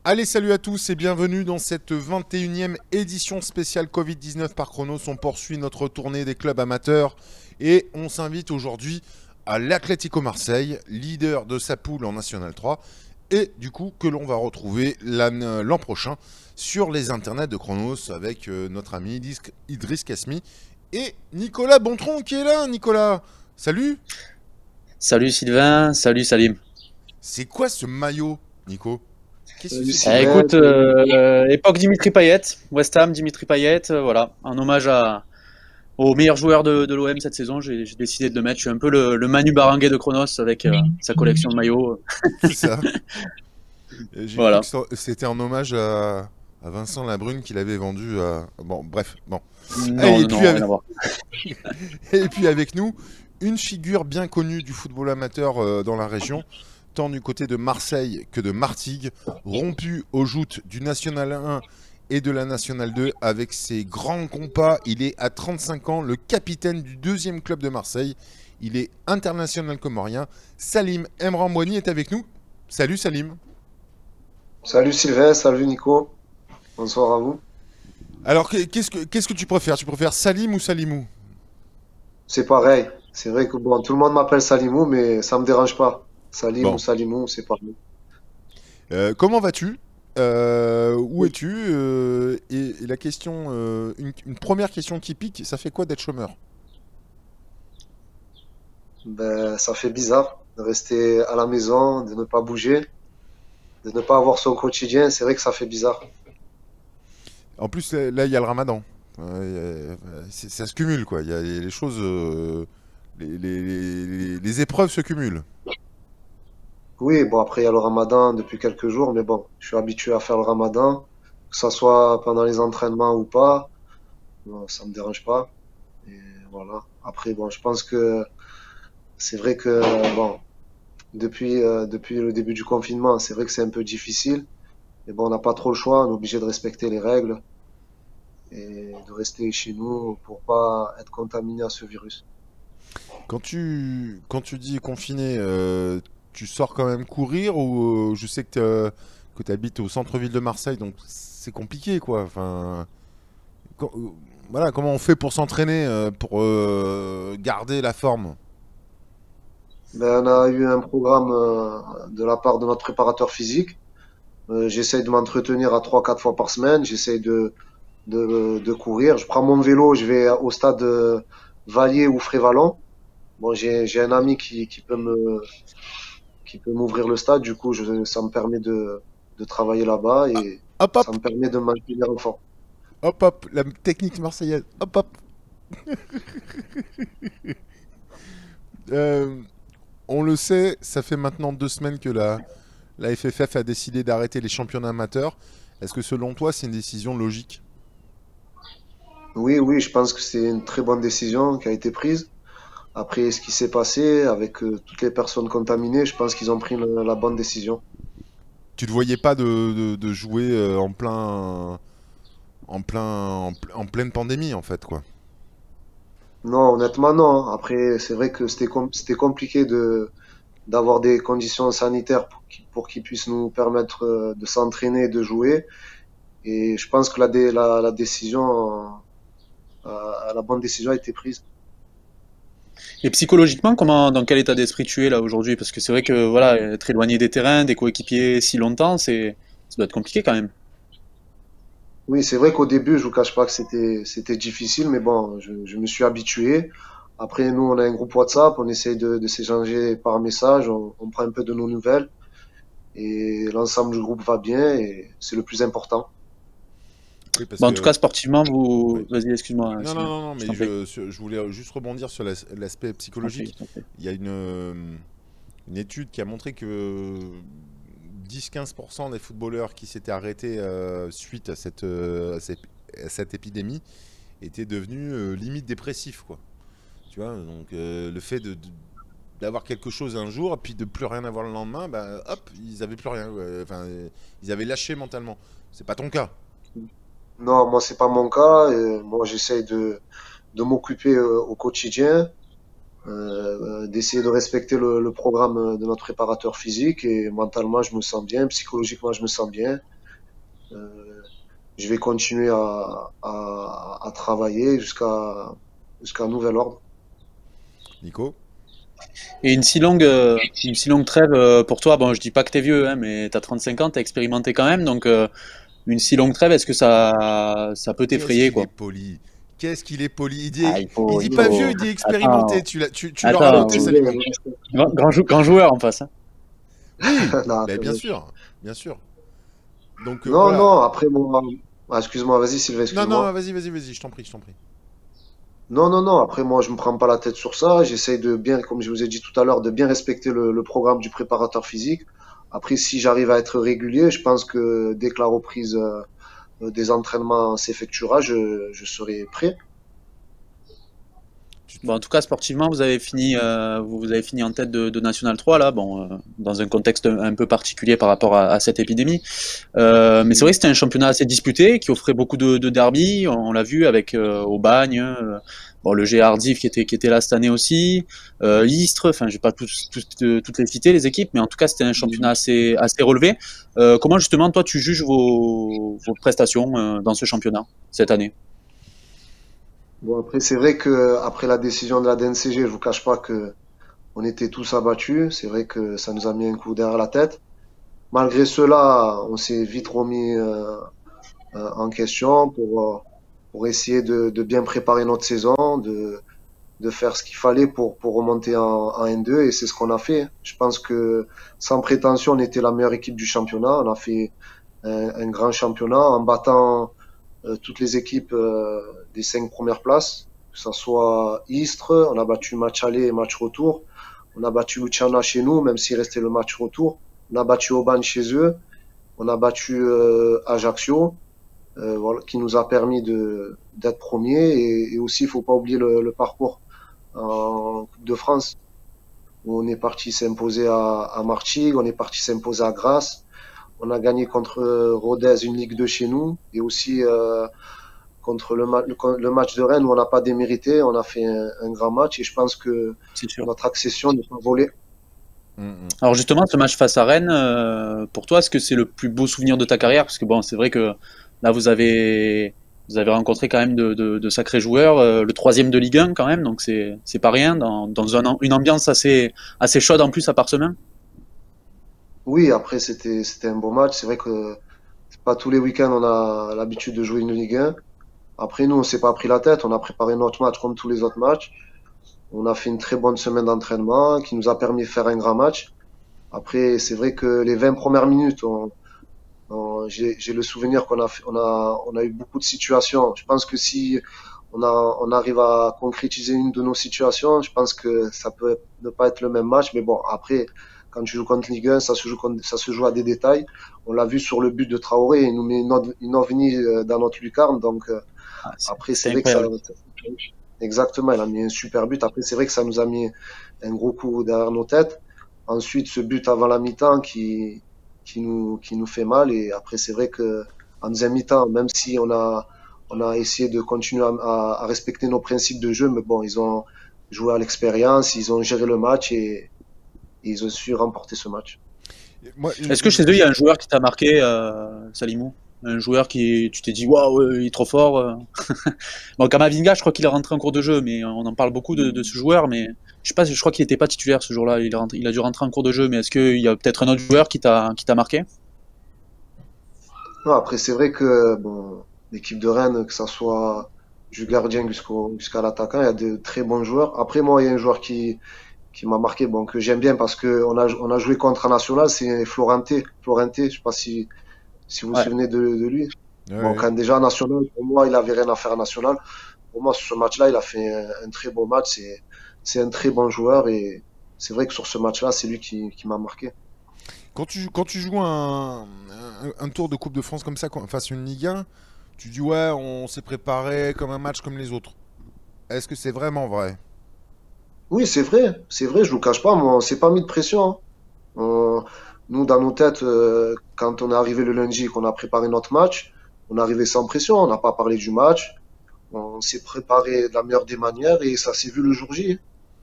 Allez, salut à tous et bienvenue dans cette 21e édition spéciale Covid-19 par Chronos. On poursuit notre tournée des clubs amateurs et on s'invite aujourd'hui à l'Atlético Marseille, leader de sa poule en National 3 et du coup que l'on va retrouver l'an prochain sur les internets de Chronos avec notre ami Idriss Kasmi et Nicolas Bontron qui est là. Nicolas, salut. Salut Sylvain, salut Salim. C'est quoi ce maillot, Nico? Qu'est-ce que Salut c'est que ce Eh, maillot? Sylvain, écoute, époque Dimitri Payet, West Ham, Dimitri Payet, voilà, en hommage au meilleur joueur de l'OM cette saison, j'ai décidé de le mettre. Je suis un peu le Manu Baranguet de Chronos avec sa collection de maillots. C'est ça. J'ai cru Voilà. que c'était en hommage à Vincent Labrune qu'il avait vendu à... Bon, bref, bon. Non, Et non, puis, non, rien à voir. et puis avec nous, une figure bien connue du football amateur dans la région, tant du côté de Marseille que de Martigues, rompu aux joutes du National 1 et de la National 2 avec ses grands compas. Il est à 35 ans, le capitaine du deuxième club de Marseille. Il est international comorien. Salim Emrambouani est avec nous. Salut Salim. salut Sylvain, salut Nico, bonsoir à vous. Alors, qu'est-ce que tu préfères? Tu préfères Salim ou Salimou? C'est pareil, c'est vrai que bon, tout le monde m'appelle Salimou, mais ça me dérange pas. Salim ou Bon. Salimou, c'est pareil. Comment vas-tu? Où es-tu? Et la question, une première question qui pique, ça fait quoi d'être chômeur? Ben, ça fait bizarre de rester à la maison, de ne pas bouger, de ne pas avoir son quotidien, c'est vrai que ça fait bizarre. En plus, là, il y a le ramadan. Ça se cumule, quoi. Il y a les choses... les épreuves se cumulent. Oui, bon, après il y a le ramadan depuis quelques jours, mais bon, je suis habitué à faire le ramadan, que ça soit pendant les entraînements ou pas, bon, ça me dérange pas. Et voilà. Après, bon, je pense que c'est vrai que, bon, depuis le début du confinement, c'est vrai que c'est un peu difficile. Mais bon, on n'a pas trop le choix, on est obligé de respecter les règles et de rester chez nous pour pas être contaminé à ce virus. Quand tu dis confiné, tu sors quand même courir ou je sais que tu habites au centre-ville de Marseille, donc c'est compliqué, quoi. Enfin, co- euh, voilà, comment on fait pour s'entraîner, pour garder la forme? Ben, on a eu un programme de la part de notre préparateur physique. J'essaye de m'entretenir à 3, 4 fois par semaine. J'essaye de courir. Je prends mon vélo, je vais au stade Vallier ou Frévalon. Bon, j'ai un ami qui peut m'ouvrir le stade. Du coup, ça me permet de travailler là-bas Ah, et hop, ça hop, me permet de me maintenir en forme. hop, hop, la technique marseillaise, hop, hop. Euh, on le sait, ça fait maintenant 2 semaines que la FFF a décidé d'arrêter les championnats amateurs. Est-ce que selon toi, c'est une décision logique? Oui, oui, je pense que c'est une très bonne décision qui a été prise. Après ce qui s'est passé avec toutes les personnes contaminées, je pense qu'ils ont pris la bonne décision. Tu ne voyais pas de jouer en pleine pandémie, en fait, quoi. Non, honnêtement, non. Après, c'est vrai que c'était compliqué d'avoir des conditions sanitaires pour qu'ils puissent nous permettre de s'entraîner et de jouer. Et je pense que la décision, la bonne décision a été prise. Et psychologiquement, dans quel état d'esprit tu es là aujourd'hui? Parce que c'est vrai que voilà, être éloigné des terrains, des coéquipiers si longtemps, ça doit être compliqué quand même. Oui, c'est vrai qu'au début, je vous cache pas que c'était difficile, mais bon, je me suis habitué. Après, nous, on a un groupe WhatsApp, on essaye de s'échanger par message, on prend un peu de nos nouvelles et l'ensemble du groupe va bien et c'est le plus important. Oui, parce Bon, en tout que... cas, sportivement, Oui. vous... Vas-y, excuse-moi, Non, non, Sylvain, non, non, je mais t'en prie, je voulais juste rebondir sur l'aspect je t'en prie, psychologique. je t'en prie. Il y a une étude qui a montré que 10-15% des footballeurs qui s'étaient arrêtés suite à cette épidémie étaient devenus limite dépressifs, quoi. Tu vois, donc le fait d'avoir quelque chose un jour, puis de plus rien avoir le lendemain, bah, hop, ils avaient plus rien. Ouais. Enfin, ils avaient lâché mentalement. C'est pas ton cas. Non, moi, c'est pas mon cas. Moi, j'essaye de m'occuper au quotidien, d'essayer de respecter le programme de notre préparateur physique et mentalement, je me sens bien, psychologiquement, je me sens bien. Euh, je vais continuer à travailler jusqu'à nouvel ordre. Nico? Et une si longue trêve pour toi, bon, je dis pas que t'es vieux, hein, mais t'as 35 ans, t'as expérimenté quand même, donc une si longue trêve, est-ce que ça peut Qu'est-ce t'effrayer, qu'il est quoi? poli. Qu'est-ce qu'il est poli. Ah, Il dit il pas vieux, faut. il dit expérimenté. Attends, Tu l'auras attends, noté, Salimou. grand joueur en face, hein. Oui, Non, mais bien sûr. Bien sûr. Donc non, voilà. non, après moi. Ah, excuse-moi, vas-y Sylvain, Non, non, excuse-moi. vas-y, je t'en prie, je t'en prie. Non, non, non, après moi je me prends pas la tête sur ça. J'essaye de bien, comme je vous ai dit tout à l'heure, de bien respecter le programme du préparateur physique. Après, si j'arrive à être régulier, je pense que dès que la reprise des entraînements s'effectuera, je serai prêt. Tu- Bon, en tout cas, sportivement, vous avez fini en tête de National 3, là, bon, dans un contexte un peu particulier par rapport à cette épidémie. Mais c'est vrai que c'était un championnat assez disputé, qui offrait beaucoup de derbies. On l'a vu avec Aubagne, bon, le GA Ardif qui était là cette année aussi, Istres, enfin, je vais pas toutes les citer, les équipes, mais en tout cas, c'était un championnat assez relevé. Comment justement, toi, tu juges vos prestations dans ce championnat cette année? Bon, après, c'est vrai que après la décision de la DNCG, je vous cache pas que on était tous abattus. C'est vrai que ça nous a mis un coup derrière la tête. Malgré cela, on s'est vite remis en question pour essayer de bien préparer notre saison, de faire ce qu'il fallait pour remonter en N2 et c'est ce qu'on a fait. Je pense que sans prétention, on était la meilleure équipe du championnat. On a fait un grand championnat en battant toutes les équipes des 5 premières places, que ce soit Istres, on a battu match aller et match retour, on a battu Luciana chez nous, même s'il restait le match retour, on a battu Aubagne chez eux, on a battu Ajaccio, voilà, qui nous a permis d'être premiers et aussi il faut pas oublier le parcours en Coupe de France où on est parti s'imposer à Martigues, on est parti s'imposer à Grasse, on a gagné contre Rodez une Ligue 2 chez nous et aussi contre le match de Rennes où on n'a pas démérité, on a fait un grand match et je pense que C'est sûr. notre accession n'est pas volée. Alors justement, ce match face à Rennes, pour toi, est-ce que c'est le plus beau souvenir de ta carrière? Parce que bon, c'est vrai que là, vous avez rencontré quand même de sacrés joueurs, le troisième de Ligue 1 quand même, donc c'est pas rien, dans une ambiance assez chaude en plus à Parsemin. Oui, après c'était un beau match. C'est vrai que c'est pas tous les week-ends on a l'habitude de jouer une Ligue 1. Après nous on s'est pas pris la tête, on a préparé notre match comme tous les autres matchs. On a fait une très bonne semaine d'entraînement qui nous a permis de faire un grand match. Après c'est vrai que les 20 premières minutes, j'ai le souvenir on a eu beaucoup de situations. Je pense que si on arrive à concrétiser une de nos situations, je pense que ça peut ne pas être le même match. Mais bon, après, quand tu joues contre Ligue 1, ça se joue à des détails. On l'a vu sur le but de Traoré, il nous met une ovni dans notre lucarne. Donc Ah, après, c'est c'est vrai que ça, incroyable. exactement, il a mis un super but. Après, c'est vrai que ça nous a mis un gros coup derrière nos têtes. Ensuite, ce but avant la mi-temps qui nous fait mal. Et après, c'est vrai que en deuxième mi-temps, même si on a essayé de continuer à respecter nos principes de jeu, mais bon, ils ont joué à l'expérience, ils ont géré le match et ils ont su remporter ce match. Moi, Est-ce que chez eux, il y a un joueur qui t'a marqué, Salimou? Un joueur qui, tu t'es dit, waouh, il est trop fort. Bon, Kamavinga, je crois qu'il est rentré en cours de jeu, mais on en parle beaucoup de ce joueur, mais je sais pas, je crois qu'il n'était pas titulaire ce jour-là. Il a dû rentrer en cours de jeu, mais est-ce qu'il y a peut-être un autre joueur qui t'a marqué? Non, après, c'est vrai que bon, l'équipe de Rennes, que ça soit du gardien jusqu'à l'attaquant, il y a de très bons joueurs. Après, moi, il y a un joueur qui m'a marqué, bon, que j'aime bien parce que on a joué contre un national, c'est Florenté. Florenté, je sais pas si vous vous Ouais. souvenez de lui. ouais, Bon, ouais. quand déjà national, pour moi, il avait rien à faire à national. Pour moi, sur ce match-là, il a fait un très beau match. C'est un très bon joueur et c'est vrai que sur ce match-là, c'est lui qui m'a marqué. Quand tu joues un tour de Coupe de France comme ça, face à une Ligue 1, tu dis ouais, on s'est préparé comme un match comme les autres. Est-ce que c'est vraiment vrai? Oui, c'est vrai, je vous cache pas, moi, on s'est pas mis de pression, hein. On- Nous, dans nos têtes, quand on est arrivé le lundi et qu'on a préparé notre match, on est arrivé sans pression, on n'a pas parlé du match, on s'est préparé de la meilleure des manières et ça s'est vu le jour J.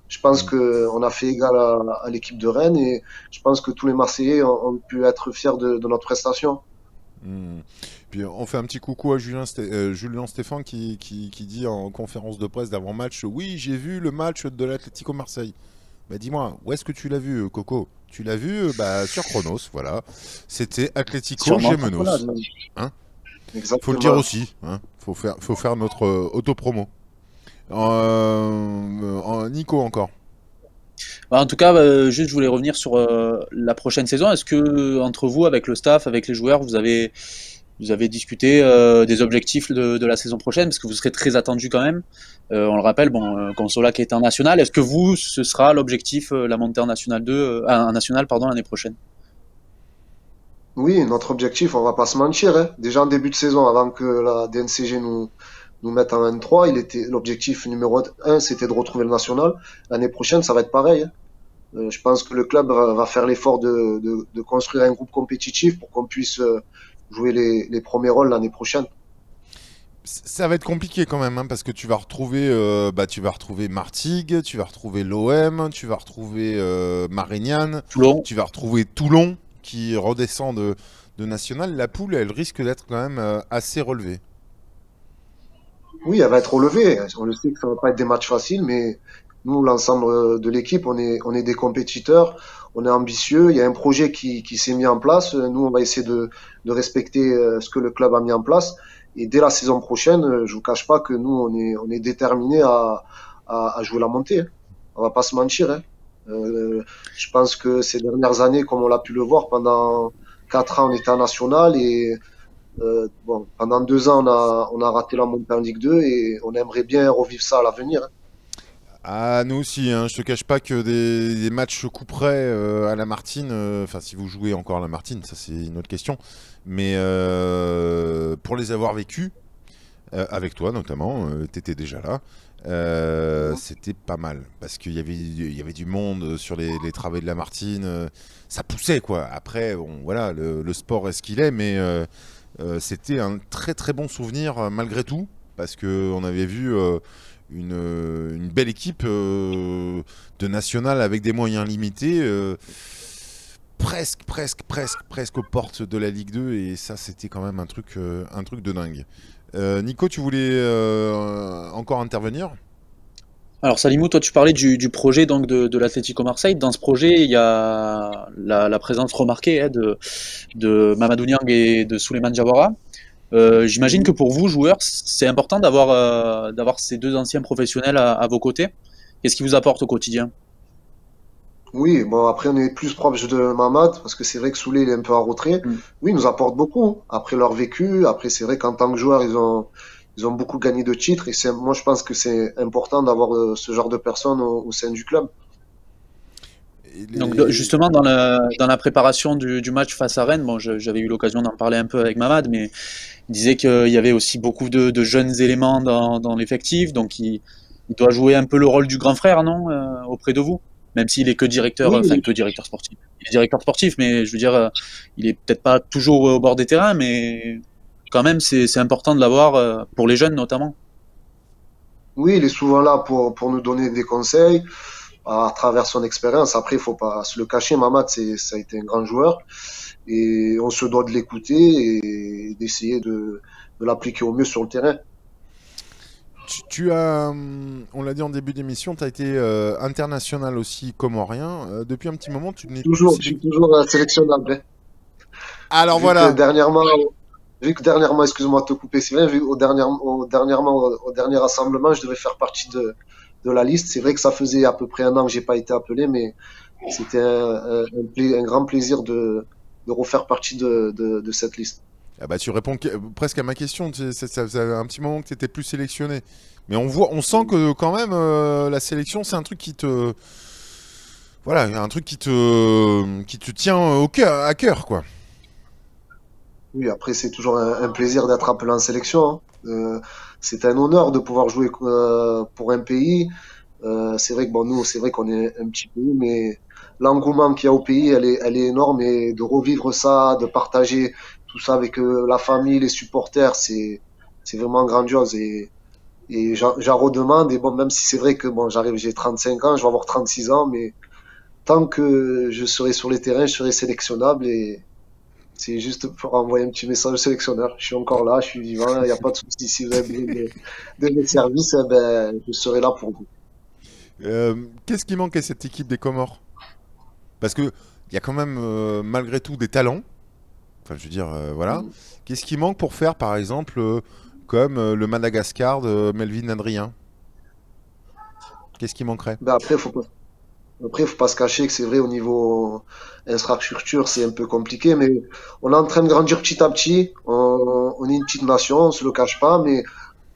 Je pense Mm. que on a fait égal à l'équipe de Rennes et je pense que tous les Marseillais ont pu être fiers de notre prestation. Hmm. Puis on fait un petit coucou à Julien Stéphan qui dit en conférence de presse d'avant-match, oui, j'ai vu le match de l'Atlético Marseille. Bah dis-moi, où est-ce que tu l'as vu, Coco? Tu l'as vu bah, sur Chronos, voilà. C'était Atlético Sûrement sur Gémenos. Colade. Hein, faut le dire Exactement. aussi. Hein. Faut faire notre auto-promo. Nico encore. Bah, en tout cas, juste je voulais revenir sur la prochaine saison. Est-ce que entre vous, avec le staff, avec les joueurs, vous avez discuté des objectifs de la saison prochaine, parce que vous serez très attendu quand même. On le rappelle, bon, Consola qui est en national. Est-ce que vous, ce sera l'objectif, la montée en national 2, en national, pardon, l'année prochaine? Oui, notre objectif, on va pas se mentir, hein. Déjà en début de saison, avant que la DNCG nous mette en N3, l'objectif numéro un, c'était de retrouver le national. L'année prochaine, ça va être pareil, hein. Je pense que le club va faire l'effort de construire un groupe compétitif pour qu'on puisse jouer les premiers rôles l'année prochaine. Ça va être compliqué quand même, hein, parce que tu vas retrouver Martigues, tu vas retrouver l'OM, tu vas retrouver Marignane, Toulon. tu vas retrouver Toulon qui redescend de national. La poule, elle risque d'être quand même assez relevée. Oui, elle va être relevée. On le sait que ça va pas être des matchs faciles, mais nous, l'ensemble de l'équipe, on est des compétiteurs, on est ambitieux. Il y a un projet qui s'est mis en place. Nous, on va essayer de respecter ce que le club a mis en place. Et dès la saison prochaine, je vous cache pas que nous, on est déterminés à jouer la montée, hein. On va pas se mentir, hein. Je pense que ces dernières années, comme on l'a pu le voir, pendant 4 ans, on était en national et bon, pendant 2 ans, on a raté la montée en Ligue 2 et on aimerait bien revivre ça à l'avenir, hein. Ah, nous aussi, hein, je te cache pas que des matchs coup près à la Martine, enfin si vous jouez encore à la Martine, ça c'est une autre question, mais pour les avoir vécus, avec toi notamment, t'étais déjà là, c'était pas mal, parce il y avait du monde sur les travées de la Martine, ça poussait quoi. Après, bon, voilà, le sport est ce qu'il est, mais c'était un très très bon souvenir malgré tout, parce que on avait vu une belle équipe de national avec des moyens limités, presque aux portes de la Ligue 2, et ça c'était quand même un truc de dingue. Nico, tu voulais encore intervenir? Alors Salimou, toi tu parlais du projet donc de l'Atlético Marseille. Dans ce projet, il y a la présence remarquée, hein, de Mamadou Niang et de Souleymane Diawara. J'imagine que pour vous, joueurs, c'est important d'avoir ces deux anciens professionnels à vos côtés. Qu'est-ce qui vous apporte au quotidien? Oui, bon, après, on est plus proche de Mamad, parce que c'est vrai que Soulé, il est un peu en retrait. Mm. Oui, ils nous apportent beaucoup. Après leur vécu, après, c'est vrai qu'en tant que joueur, ils ont beaucoup gagné de titres. Et moi, je pense que c'est important d'avoir ce genre de personnes au sein du club. Et Donc les- justement dans la préparation du match face à Rennes, bon, j'avais eu l'occasion d'en parler un peu avec Mamad, mais il disait qu'il y avait aussi beaucoup de jeunes éléments dans l'effectif, donc il doit jouer un peu le rôle du grand frère, non, auprès de vous, même s'il est que directeur, Oui, enfin que directeur sportif. Il est directeur sportif, mais je veux dire, il est peut-être pas toujours au bord des terrains, mais quand même c'est important de l'avoir pour les jeunes notamment. oui, il est souvent là pour nous donner des conseils à travers son expérience. Après, il faut pas se le cacher. Mamad, ça a été un grand joueur. Et on se doit de l'écouter et d'essayer de l'appliquer au mieux sur le terrain. tu as, on l'a dit en début d'émission, tu as été international aussi comorien. Depuis un petit moment, tu n'es plus Toujours, je suis sélectionné. toujours sélectionnable, hein. Alors Vu que voilà. dernièrement, excuse-moi de te couper, Sylvain, vu au dernier rassemblement, je devais faire partie de la liste. C'est vrai que ça faisait à peu près un an que j'ai pas été appelé, mais c'était un grand plaisir de refaire partie de cette liste. Ah bah, tu réponds presque à ma question. Ça faisait un petit moment que tu n'étais plus sélectionné. Mais on voit, on sent que quand même la sélection, c'est un truc qui te, voilà, un truc qui te tient au cœur, à cœur, quoi. Oui, après, c'est toujours un plaisir d'être appelé en sélection, hein. C'est un honneur de pouvoir jouer pour un pays. C'est vrai que bon, nous, c'est vrai qu'on est un petit pays, mais l'engouement qu'il y a au pays, elle est énorme et de revivre ça, de partager tout ça avec la famille, les supporters, c'est vraiment grandiose et j'en redemande. Et bon, même si c'est vrai que bon, j'ai 35 ans, je vais avoir 36 ans, mais tant que je serai sur les terrains, je serai sélectionnable C'est juste pour envoyer un petit message au sélectionneur. Je suis encore là, je suis vivant, il n'y a pas de souci. Si vous avez besoin de mes services, eh ben, je serai là pour vous. Qu'est-ce qui manque à cette équipe des Comores? Parce que il y a quand même malgré tout des talents. Enfin, je veux dire, voilà. Qu'est-ce qui manque pour faire, par exemple, comme le Madagascar de Melvin Adrien? Qu'est-ce qui manquerait? Ben faut pas se cacher que c'est vrai au niveau infrastructure, c'est un peu compliqué, mais on est en train de grandir petit à petit. On est une petite nation, on se le cache pas, mais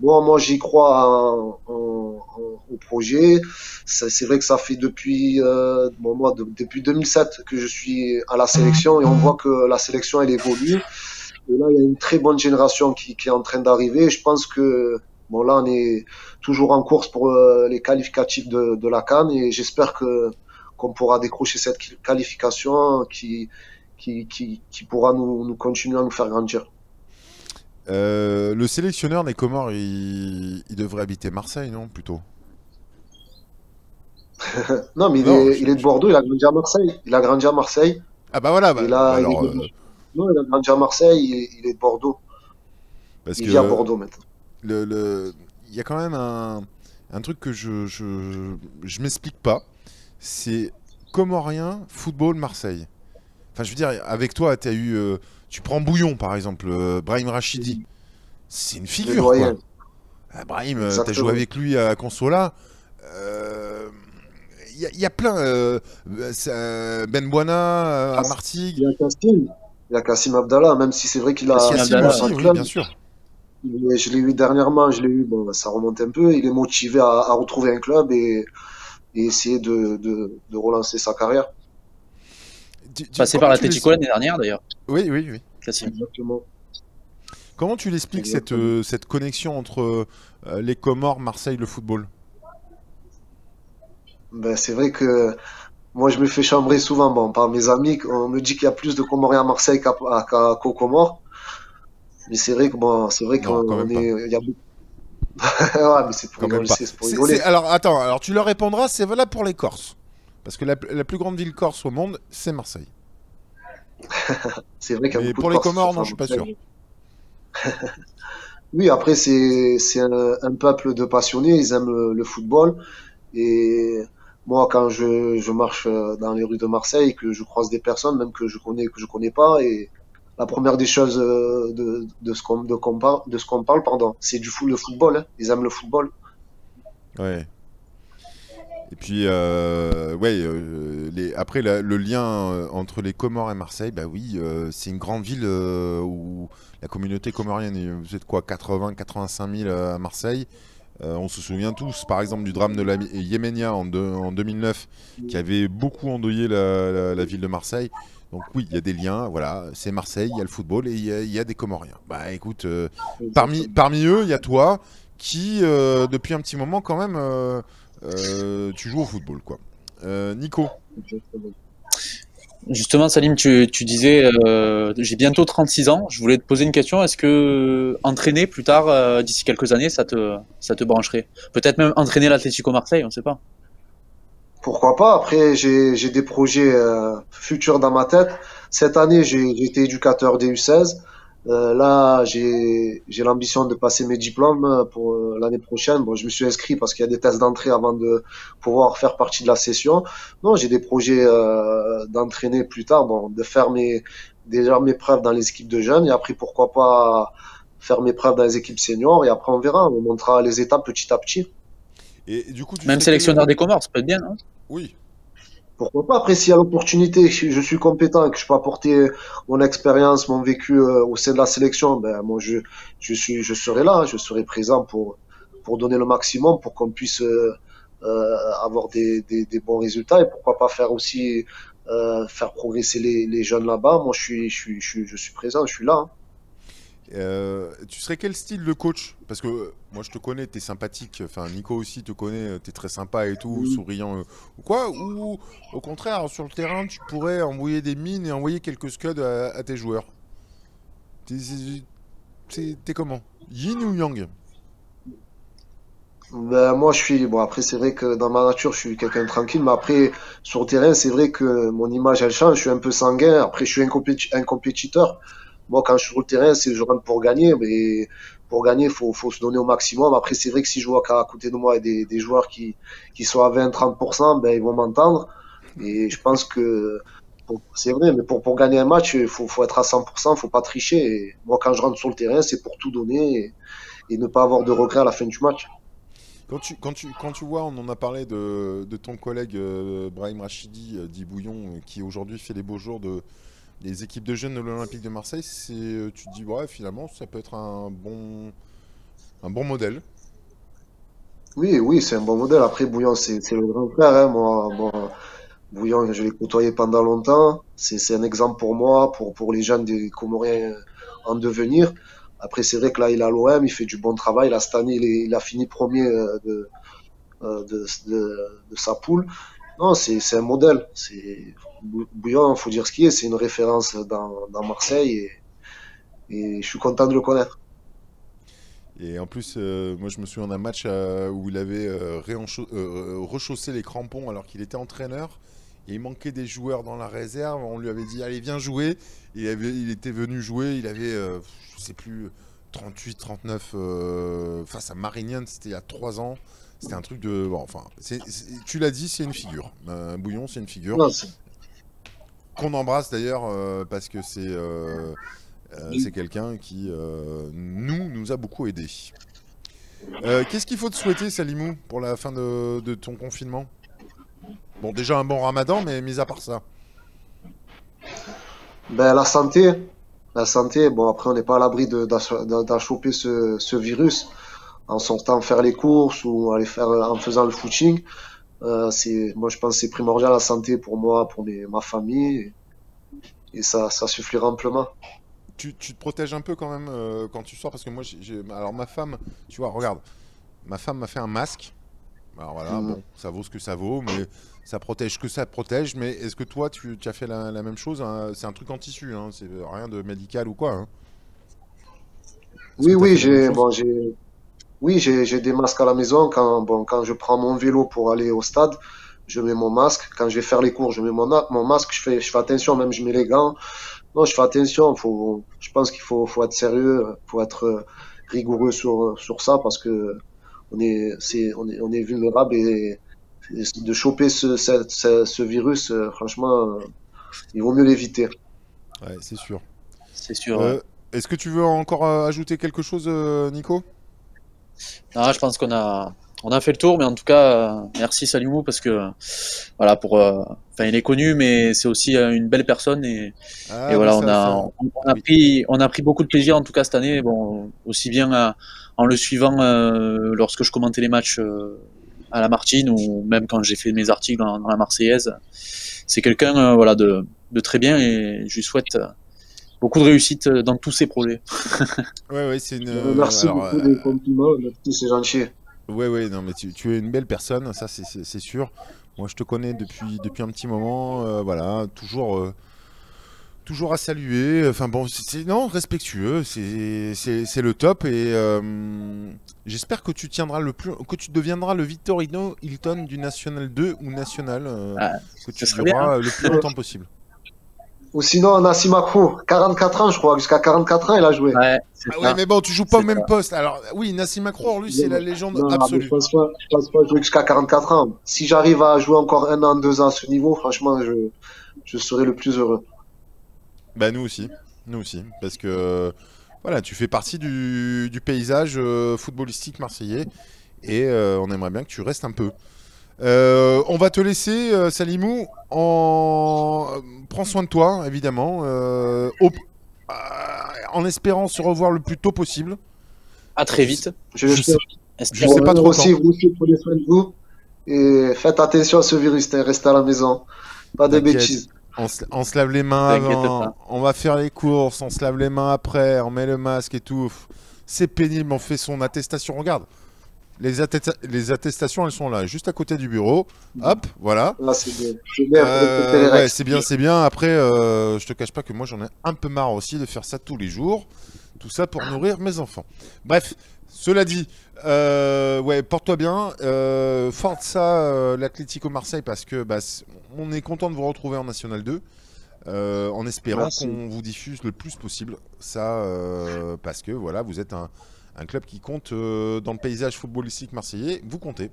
moi, j'y crois au projet. C'est vrai que ça fait depuis 2007 que je suis à la sélection et on voit que la sélection, elle évolue. Et là, il y a une très bonne génération qui est en train d'arriver. Je pense que, bon, là, on est toujours en course pour les qualificatifs de la CAN et j'espère qu'on pourra décrocher cette qualification qui pourra nous continuer à nous faire grandir. Le sélectionneur des Comores, il devrait habiter Marseille, non, plutôt? Non, mais Non, il est de Bordeaux, il a grandi à Marseille. Il a grandi à Marseille. Ah bah voilà, Et là, alors, non, il a grandi à Marseille, il est de Bordeaux. parce Il vit à que Bordeaux maintenant. il y a quand même un truc que je m'explique pas. C'est Comorien, football, Marseille. Enfin, je veux dire, avec toi, tu prends Bouillon, par exemple, Brahim Rachidi. C'est une Le figure, quoi. doyen, Ah, Brahim, t'as joué exactement. avec lui à Consola. Euh, Il y a plein. Ben Buana, à Cas- Il Martigues. y a Kassim. Il y a Kassim Abdallah, même si c'est vrai qu'il Kassim a Cassim Abdallah, aussi, pas ouais. de oui, club. bien sûr. Je l'ai eu dernièrement, bon, ça remonte un peu. Il est motivé à retrouver un club et essayer de relancer sa carrière. Passé par Comment tu l'Atlético l'expliques? l'année dernière d'ailleurs, Oui, oui, oui. Cassim. Exactement. Comment tu l'expliques Exactement. cette connexion entre les Comores, Marseille, le football? Ben, c'est vrai que moi, je me fais chambrer souvent, bon, par mes amis. On me dit qu'il y a plus de Comoriens à Marseille qu'aux Comores. Mais c'est vrai que bon, c'est vrai Non, quand qu'on même pas. est, il y a beaucoup. Ouais, mais c'est pour Quand même rigoler, pas. c'est pour rigoler. Alors, attends, alors tu leur répondras, c'est valable pour les Corses. Parce que la plus grande ville corse au monde, c'est Marseille. C'est vrai qu'il y a Mais beaucoup de pour les Corses, Comores, surtout non, à je suis pas sûr. Marseille. Oui, après, c'est un peuple de passionnés. Ils aiment le football. Et moi, quand je marche dans les rues de Marseille, que je croise des personnes, même que je connais pas, et la première des choses de ce qu'on parle, pardon, c'est le football, hein. Ils aiment le football. Ouais. Et puis, ouais, après, le lien entre les Comores et Marseille, bah oui, c'est une grande ville où la communauté comorienne, vous êtes quoi, 80-85 000 à Marseille. On se souvient tous, par exemple, du drame de la Yéménia en 2009, qui avait beaucoup endeuillé la ville de Marseille. Donc oui, il y a des liens, voilà, c'est Marseille, il y a le football et il y a des Comoriens. Bah écoute, Exactement. parmi eux, il y a toi qui, depuis un petit moment quand même, tu joues au football, quoi. Nico, Exactement. Justement, Salim, tu disais, j'ai bientôt 36 ans. Je voulais te poser une question. Est-ce que entraîner plus tard, d'ici quelques années, ça te brancherait? Peut-être même entraîner l'Atlético Marseille, on ne sait pas. Pourquoi pas? Après, j'ai des projets futurs dans ma tête. Cette année, j'ai été éducateur DU16. Là, j'ai l'ambition de passer mes diplômes pour l'année prochaine. Bon, je me suis inscrit parce qu'il y a des tests d'entrée avant de pouvoir faire partie de la session. Non, j'ai des projets d'entraîner plus tard, bon, de faire déjà mes preuves dans les équipes de jeunes et après, pourquoi pas faire mes preuves dans les équipes seniors et après, on verra. On montera les étapes petit à petit. et du coup, tu Même serais quel... sélectionneur des Comores, ça peut être bien, non? Oui, Pourquoi pas? Après, s'il y a l'opportunité, si je suis compétent et que je peux apporter mon expérience, mon vécu au sein de la sélection, ben moi je serai là, hein, je serai présent pour donner le maximum, pour qu'on puisse avoir des bons résultats et pourquoi pas faire aussi faire progresser les jeunes là-bas. Moi, je suis présent, je suis là, hein. Tu serais quel style de coach? Parce que moi je te connais, t'es sympathique, enfin Nico aussi te connaît, t'es très sympa et tout, Mhm. souriant ou quoi, ou au contraire sur le terrain tu pourrais envoyer des mines et envoyer quelques scuds à tes joueurs. T'es comment? Yin ou Yang? Ben, moi, bon, après, c'est vrai que dans ma nature, je suis quelqu'un de tranquille, mais après, sur le terrain, c'est vrai que mon image, elle change. Je suis un peu sanguin. Après, je suis un compétiteur. Moi, quand je suis sur le terrain, je rentre pour gagner, mais pour gagner, faut se donner au maximum. Après, c'est vrai que si je vois qu'à côté de moi, il y a des joueurs qui sont à 20-30%, ben, ils vont m'entendre. Et je pense que c'est vrai, mais pour gagner un match, faut être à 100%, faut pas tricher. Et moi, quand je rentre sur le terrain, c'est pour tout donner et ne pas avoir de regrets à la fin du match. Quand tu vois, on en a parlé de ton collègue Brahim Rachidi, dit Bouillon, qui aujourd'hui fait les beaux jours des équipes de jeunes de l'Olympique de Marseille, tu te dis, ouais, finalement, ça peut être un bon modèle. Oui, oui, c'est un bon modèle. Après, Bouillon, c'est le grand frère, hein. Moi, Bouillon, je l'ai côtoyé pendant longtemps. C'est un exemple pour moi, pour les jeunes des Comoriens en devenir. Après, c'est vrai que là, il a l'OM, il fait du bon travail. Là, cette année, il a fini premier de sa poule. Non, c'est un modèle. Bouillon, faut dire ce qui est. C'est une référence dans Marseille et je suis content de le connaître. Et en plus, moi je me souviens d'un match où il avait rechaussé les crampons alors qu'il était entraîneur. Et il manquait des joueurs dans la réserve. On lui avait dit, allez, viens jouer. Il était venu jouer. Il avait, je sais plus, 38, 39 face à Marignane. C'était il y a 3 ans. C'était un truc de. Bon, enfin, tu l'as dit, c'est une figure. Bouillon, c'est une figure. Non, Qu'on embrasse d'ailleurs parce que c'est quelqu'un qui nous a beaucoup aidé. Qu'est-ce qu'il faut te souhaiter, Salimou, pour la fin de ton confinement? Bon, déjà un bon ramadan, mais mis à part ça. ben, la santé. La santé, bon, après, on n'est pas à l'abri d'en choper ce virus en sortant faire les courses ou en faisant le footing. Moi, je pense que c'est primordial la santé pour moi, pour ma famille, et ça suffira amplement. Tu te protèges un peu quand même quand tu sors, parce que moi, alors ma femme, tu vois, regarde, ma femme m'a fait un masque. Alors voilà, Mhm. bon, ça vaut ce que ça vaut, mais ça protège que ça protège. Mais est-ce que toi, tu as fait la même chose, hein? C'est un truc en tissu, hein, c'est rien de médical ou quoi, hein. Est-ce que Oui, tu as oui, fait la même chose? j'ai des masques à la maison. Quand je prends mon vélo pour aller au stade, je mets mon masque. Quand je vais faire les cours, je mets mon masque. Je fais attention, même je mets les gants. Non, je fais attention. Je pense faut être sérieux, faut être rigoureux sur ça parce que on est vulnérable et de choper ce virus, franchement, il vaut mieux l'éviter. Ouais, c'est sûr. C'est sûr, ouais. Euh, Est-ce que tu veux encore ajouter quelque chose, Nico? Non, je pense on a fait le tour, mais en tout cas, merci Salimou parce que voilà enfin il est connu, mais c'est aussi une belle personne et Ah oui, voilà oui. on a pris beaucoup de plaisir en tout cas cette année, bon aussi bien en le suivant lorsque je commentais les matchs à la Martine ou même quand j'ai fait mes articles dans la Marseillaise. C'est quelqu'un voilà de très bien et je lui souhaite beaucoup de réussite dans tous ses projets. Ouais, ouais, c'est une. Merci Alors, beaucoup des compliments. Merci, c'est gentil. ouais, ouais, non, mais tu es une belle personne, ça c'est sûr. Moi, je te connais depuis un petit moment, voilà, toujours à saluer. Enfin bon, non, respectueux, c'est le top et j'espère que que tu deviendras le Victorino Hilton du National 2 ou National, Ah, que ce tu serait bien, hein. dureras le plus longtemps possible. Ou sinon, Nassim Makro, 44 ans, je crois. Jusqu'à 44 ans, il a joué. Ouais, c'est Ah ouais, ça. mais bon, tu joues pas au C'est même ça. poste. Alors oui, Nassim Akrour, lui, c'est la Non, légende non, mais absolue. je pense pas jouer jusqu'à 44 ans. Si j'arrive à jouer encore 1 an, 2 ans à ce niveau, franchement, je serai le plus heureux. Bah nous aussi, parce que voilà, tu fais partie du paysage footballistique marseillais et on aimerait bien que tu restes un peu. On va te laisser, Salimou. Prends soin de toi, évidemment, en espérant se revoir le plus tôt possible. À très vite. Je Je sais, l'espère. je Espérons. sais pas Vous trop quand. aussi, vous aussi, prenez soin de vous. Et faites attention à ce virus, hein, restez à la maison. Pas de T'inquiète. bêtises. On se lave les mains T'inquiète avant, pas. on va faire les courses, on se lave les mains après, on met le masque et tout. C'est pénible, on fait son attestation. Regarde, les attestations, elles sont là, juste à côté du bureau. Hop, voilà. Là, c'est bien. C'est bien, faut respecter les Ouais, règles. c'est bien, c'est bien. Après, je te cache pas que moi, j'en ai un peu marre aussi de faire ça tous les jours. Tout ça pour nourrir mes enfants. Bref, cela dit, ouais, porte-toi bien. Forza l'Atlético Marseille parce que on est content de vous retrouver en National 2. En espérant qu'on vous diffuse le plus possible. Ça, parce que voilà, vous êtes un club qui compte dans le paysage footballistique marseillais. Vous comptez.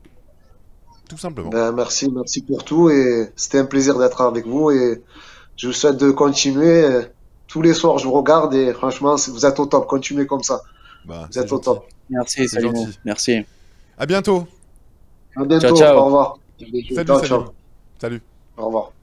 Tout simplement. Ben, merci pour tout et c'était un plaisir d'être avec vous et je vous souhaite de continuer. Tous les soirs, je vous regarde et franchement, vous êtes au top. Continuez comme ça. Vous êtes au top. Merci, Salimo. Merci. À bientôt. À bientôt. Ciao, ciao. Au revoir. Salut. Ciao. Salut. Au revoir.